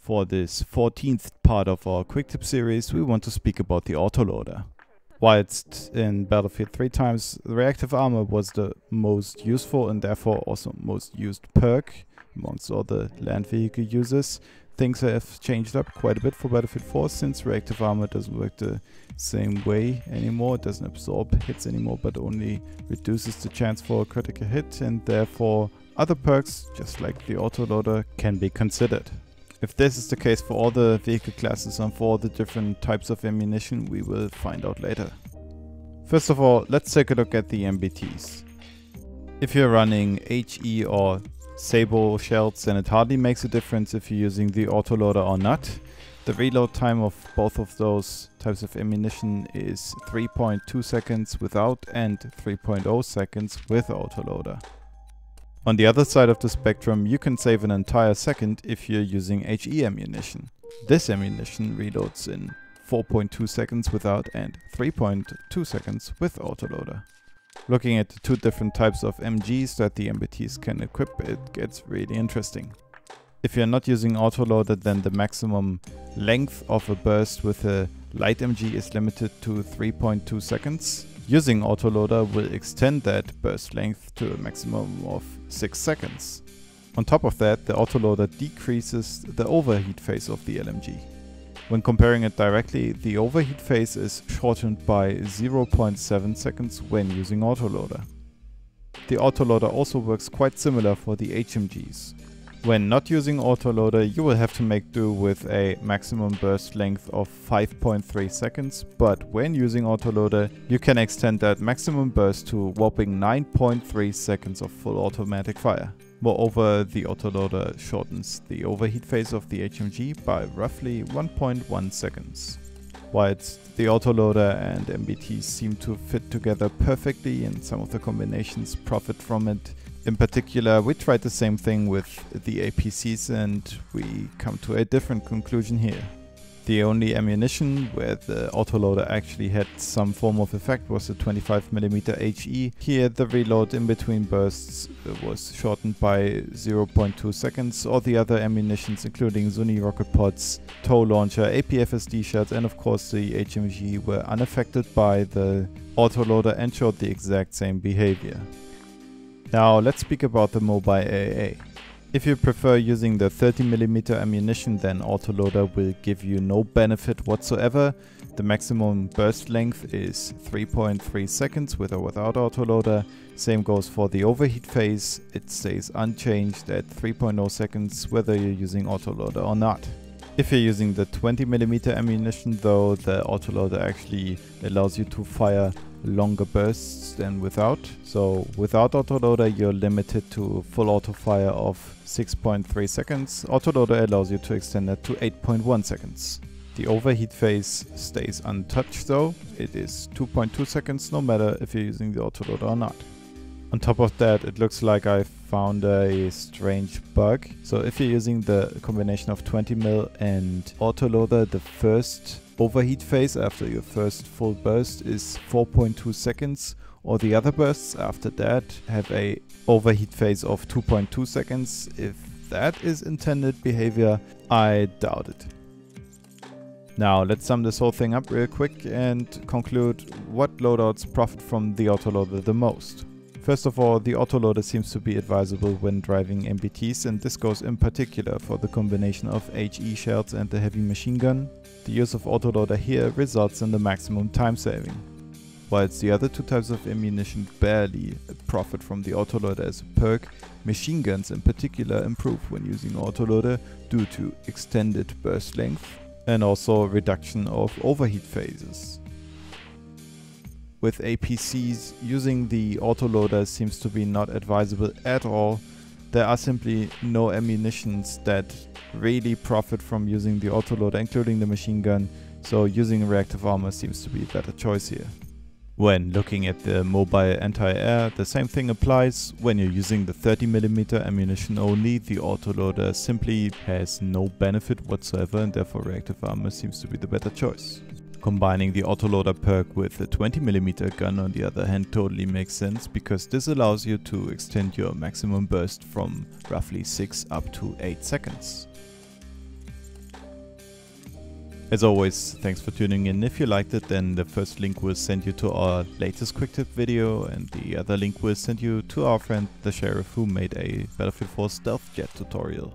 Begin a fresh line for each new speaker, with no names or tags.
For this 14th part of our quick tip series, we want to speak about the Autoloader. Whilst in Battlefield 3 times, the reactive armor was the most useful and therefore also most used perk amongst all the land vehicle users, things have changed up quite a bit for Battlefield 4 since reactive armor doesn't work the same way anymore. It doesn't absorb hits anymore, but only reduces the chance for a critical hit, and therefore other perks, just like the Autoloader, can be considered. If this is the case for all the vehicle classes and for all the different types of ammunition, we will find out later. First of all, let's take a look at the MBTs. If you're running HE or sabot shells, then it hardly makes a difference if you're using the Autoloader or not. The reload time of both of those types of ammunition is 3.2 seconds without and 3.0 seconds with Autoloader. On the other side of the spectrum, you can save an entire second if you're using HE ammunition. This ammunition reloads in 4.2 seconds without and 3.2 seconds with Autoloader. Looking at the two different types of MGs that the MBTs can equip, it gets really interesting. If you're not using Autoloader, then the maximum length of a burst with a light MG is limited to 3.2 seconds. Using Autoloader will extend that burst length to a maximum of 6 seconds. On top of that, the Autoloader decreases the overheat phase of the LMG. When comparing it directly, the overheat phase is shortened by 0.7 seconds when using Autoloader. The Autoloader also works quite similar for the HMGs. When not using Autoloader, you will have to make do with a maximum burst length of 5.3 seconds, but when using Autoloader, you can extend that maximum burst to a whopping 9.3 seconds of full automatic fire. Moreover, the Autoloader shortens the overheat phase of the HMG by roughly 1.1 seconds. Whilst the Autoloader and MBTs seem to fit together perfectly and some of the combinations profit from it, in particular, we tried the same thing with the APCs and we come to a different conclusion here. The only ammunition where the Autoloader actually had some form of effect was the 25mm HE. Here the reload in between bursts was shortened by 0.2 seconds. All the other ammunitions, including Zuni rocket pods, tow launcher, APFSD shells and of course the HMG, were unaffected by the Autoloader and showed the exact same behavior. Now let's speak about the mobile AAA. If you prefer using the 30mm ammunition, then Autoloader will give you no benefit whatsoever. The maximum burst length is 3.3 seconds with or without Autoloader. Same goes for the overheat phase. It stays unchanged at 3.0 seconds whether you're using Autoloader or not. If you're using the 20mm ammunition though, the Autoloader actually allows you to fire longer bursts than without. So without Autoloader you're limited to full auto fire of 6.3 seconds. Autoloader allows you to extend that to 8.1 seconds. The overheat phase stays untouched though. It is 2.2 seconds no matter if you're using the Autoloader or not. On top of that, it looks like I found a strange bug. So if you're using the combination of 20mm and Autoloader, the first overheat phase after your first full burst is 4.2 seconds, or the other bursts after that have a overheat phase of 2.2 seconds. If that is intended behavior, I doubt it. Now let's sum this whole thing up real quick and conclude what loadouts profit from the Autoloader the most. First of all, the Autoloader seems to be advisable when driving MBTs, and this goes in particular for the combination of HE shells and the heavy machine gun. The use of Autoloader here results in the maximum time saving. Whilst the other two types of ammunition barely profit from the Autoloader as a perk, machine guns in particular improve when using Autoloader due to extended burst length and also reduction of overheat phases. With APCs, using the Autoloader seems to be not advisable at all. There are simply no ammunitions that really profit from using the Autoloader, including the machine gun, so using reactive armor seems to be a better choice here. When looking at the mobile anti-air, the same thing applies. When you're using the 30mm ammunition only, the Autoloader simply has no benefit whatsoever and therefore reactive armor seems to be the better choice. Combining the Autoloader perk with the 20mm gun on the other hand totally makes sense, because this allows you to extend your maximum burst from roughly 6 up to 8 seconds. As always, thanks for tuning in. If you liked it, then the first link will send you to our latest quick tip video, and the other link will send you to our friend the Sheriff, who made a Battlefield 4 stealth jet tutorial.